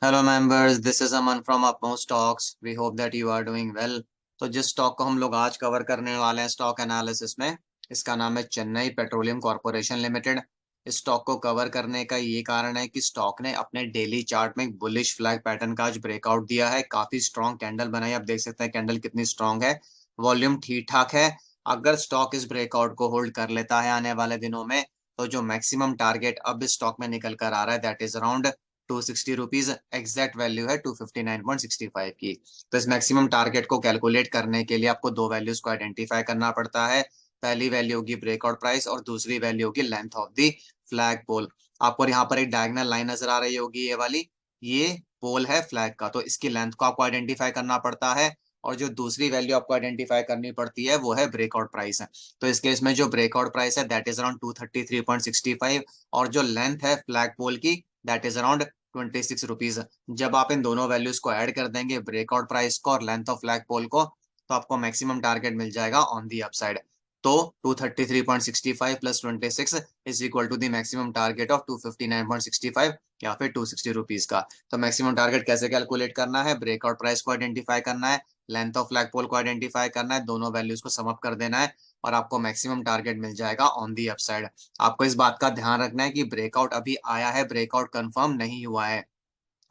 Hello members, this is Aman from upmost stocks. We hope that you are doing well. तो जिस stock को हम लोग आज कवर करने वाले हैं स्टॉक एनालिसिस में, इसका नाम है चेन्नई पेट्रोलियम कॉर्पोरेशन लिमिटेड। इस स्टॉक को कवर करने का ये कारण है कि स्टॉक ने अपने डेली चार्ट में एक बुलिश फ्लैग पैटर्न का आज ब्रेकआउट दिया है। काफी स्ट्रॉन्ग कैंडल बनाई, आप देख सकते हैं कैंडल कितनी स्ट्रॉन्ग है। वॉल्यूम ठीक ठाक है। अगर स्टॉक इस ब्रेकआउट को होल्ड कर लेता है आने वाले दिनों में, तो जो मैक्सिमम टारगेट अब इस स्टॉक में निकल कर आ रहा है that is around 260 rupees. Exact value है 259.65 की। तो इस मैक्सिमम टारगेट को कैलकुलेट करने के लिए आपको दो वैल्यूज को आइडेंटिफाई करना पड़ता है। पहली वैल्यू होगी ब्रेकआउट प्राइस और दूसरी वैल्यू होगी लेंथ ऑफ द फ्लैग पोल। आपको यहाँ पर एक डायगोनल लाइन नजर आ रही होगी, ये वाली, ये पोल है फ्लैग का। तो इसकी लेंथ को आपको आइडेंटिफाई करना पड़ता है। और जो दूसरी वैल्यू आपको आइडेंटिफाई करनी पड़ती है वो है ब्रेकआउट प्राइस है। तो इस केस में जो ब्रेकआउट प्राइस है दैट इज अराउंड 233.65, और जो लेंथ है फ्लैग पोल की दैट इज अराउंड 26 रुपीज। जब आप इन दोनों वैल्यूज को ऐड कर देंगे, ब्रेकआउट प्राइस को और लेंथ ऑफ फ्लैग पोल को, तो आपको मैक्सिमम टारगेट मिल जाएगा ऑन दी अपसाइड। तो 233.65 plus 26 is equal to the maximum target of 259.65 या फिर 260 रुपीज का। तो मैक्सिमम टारगेट कैसे कैलकुलेट करना है? ब्रेकआउट प्राइस को आइडेंटिफाई करना है, लेंथ ऑफ फ्लैग पोल को आइडेंटिफाई करना है, दोनों वैल्यूज को सम अप कर देना है, और आपको मैक्सिमम टारगेट मिल जाएगा ऑन दी अपसाइड। आपको इस बात का ध्यान रखना है कि ब्रेकआउट अभी आया है, ब्रेकआउट कंफर्म नहीं हुआ है।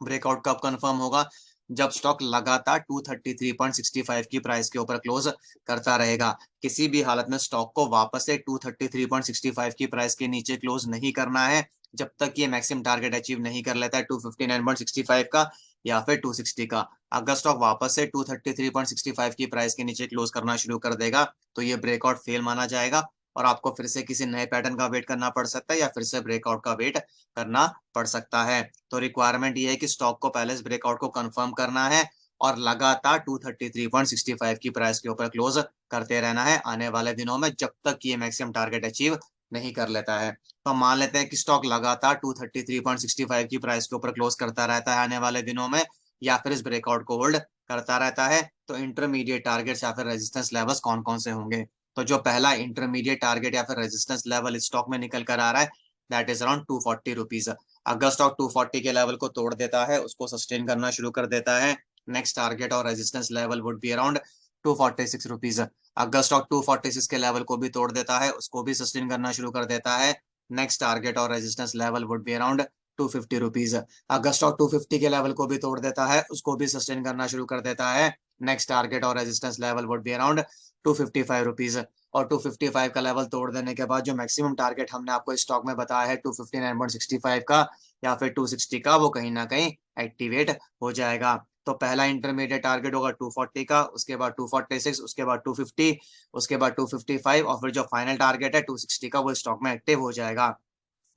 ब्रेकआउट कब कंफर्म होगा? जब स्टॉक लगातार 233.65 की प्राइस के ऊपर क्लोज करता रहेगा। किसी भी हालत में स्टॉक को वापस से 233.65 की प्राइस के नीचे क्लोज नहीं करना है, जब तक ये मैक्सिमम टारगेट अचीव नहीं कर लेता है 259.65 का या फिर 260 का। अगर स्टॉक वापस से 233.65 की प्राइस के नीचे क्लोज करना शुरू कर देगा, तो ये ब्रेकआउट फेल माना जाएगा और आपको फिर से किसी नए पैटर्न का वेट करना पड़ सकता है या फिर से ब्रेकआउट का वेट करना पड़ सकता है। तो रिक्वायरमेंट ये है कि स्टॉक को पहले इस ब्रेकआउट को कंफर्म करना है और लगातार 233.65 की प्राइस के ऊपर क्लोज करते रहना है आने वाले दिनों में, जब तक ये मैक्सिमम टारगेट अचीव नहीं कर लेता है। तो मान लेते हैं कि स्टॉक लगातार 233.65 की प्राइस के ऊपर क्लोज करता रहता है आने वाले दिनों में, या फिर इस ब्रेकआउट को होल्ड करता रहता है। तो इंटरमीडिएट टारगेट्स या फिर रेजिस्टेंस लेवल्स कौन कौन से होंगे? तो जो पहला इंटरमीडिएट टारगेट या फिर रेजिस्टेंस लेवल इस स्टॉक में निकल कर आ रहा है दैट इज अराउंड 240 रुपीज। अगर स्टॉक 240 के लेवल को तोड़ देता है, उसको सस्टेन करना शुरू कर देता है, नेक्स्ट टारगेट और resistance level would be around 246 rupees. अगर स्टॉक 246 के लेवल को भी तोड़ देता है, उसको भी सस्टेन करना शुरू कर देता है, नेक्स्ट टारगेट और resistance level would be around 250 rupees. अगर स्टॉक 250 के लेवल को भी तोड़ देता है, उसको भी सस्टेन करना शुरू कर देता है, नेक्स्ट टारगेट और resistance level would be around 255 rupees. और 255 का लेवल तोड़ देने के बाद जो मैक्सिमम टारगेट हमने आपको स्टॉक में बताया है 259.65 का या फिर 260 का, वो कहीं ना कहीं एक्टिवेट हो जाएगा। तो पहला इंटरमीडिएट टारगेट होगा 240 का, उसके बाद 246, उसके बाद 250, उसके बाद 255, और फिर जो फाइनल टारगेट है 260 का, वो स्टॉक में एक्टिव हो जाएगा।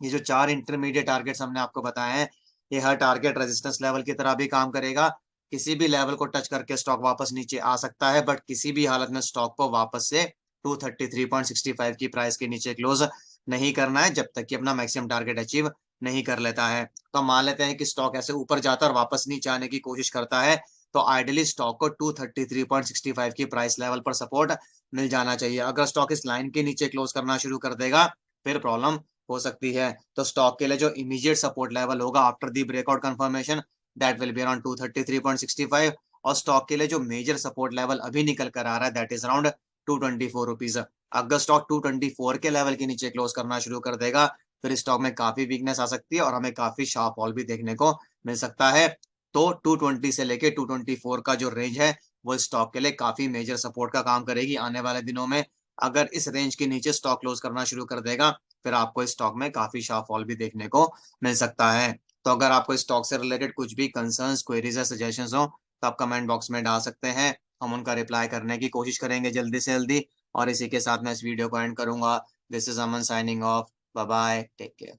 ये जो चार इंटरमीडिएट टारगेट्स हमने आपको बताए हैं, ये हर टारगेट रेजिस्टेंस लेवल की तरह भी काम करेगा। किसी भी लेवल को टच करके स्टॉक वापस नीचे आ सकता है, बट किसी भी हालत में स्टॉक को वापस से 233.65 की प्राइस के नीचे क्लोज नहीं करना है, जब तक कि अपना मैक्सिमम टारगेट अचीव नहीं कर लेता है। तो मान लेते हैं कि स्टॉक ऐसे ऊपर जाता है और वापस नीचे आने की कोशिश करता है, तो आइडियली स्टॉक को 233.65 की प्राइस लेवल पर सपोर्ट मिल जाना चाहिए। अगर स्टॉक इस लाइन के नीचे क्लोज करना शुरू कर देगा, फिर प्रॉब्लम हो सकती है। तो स्टॉक के लिए जो इमीडिएट सपोर्ट लेवल होगा after the breakout confirmation that will be around 233.65, और स्टॉक के लिए जो मेजर सपोर्ट लेवल अभी निकल कर आ रहा है दैट इज अराउंड 224 रुपीज। अगर स्टॉक 224 के लेवल के नीचे क्लोज करना शुरू कर देगा, फिर स्टॉक में काफी वीकनेस आ सकती है और हमें काफी शार्प फॉल भी देखने को मिल सकता है। तो 220 से लेके 224 का जो रेंज है, वो स्टॉक के लिए काफी मेजर सपोर्ट का काम करेगी आने वाले दिनों में। अगर इस रेंज के नीचे स्टॉक क्लोज करना शुरू कर देगा, फिर आपको इस स्टॉक में काफी शार्प फॉल भी देखने को मिल सकता है। तो अगर आपको स्टॉक से रिलेटेड कुछ भी कंसर्न्स, क्वेरीज या सजेशंस हो, तो आप कमेंट बॉक्स में डाल सकते हैं। हम उनका रिप्लाई करने की कोशिश करेंगे जल्दी से जल्दी। और इसी के साथ मैं इस वीडियो को एंड करूंगा। This is Aman signing off. Bye bye, take care.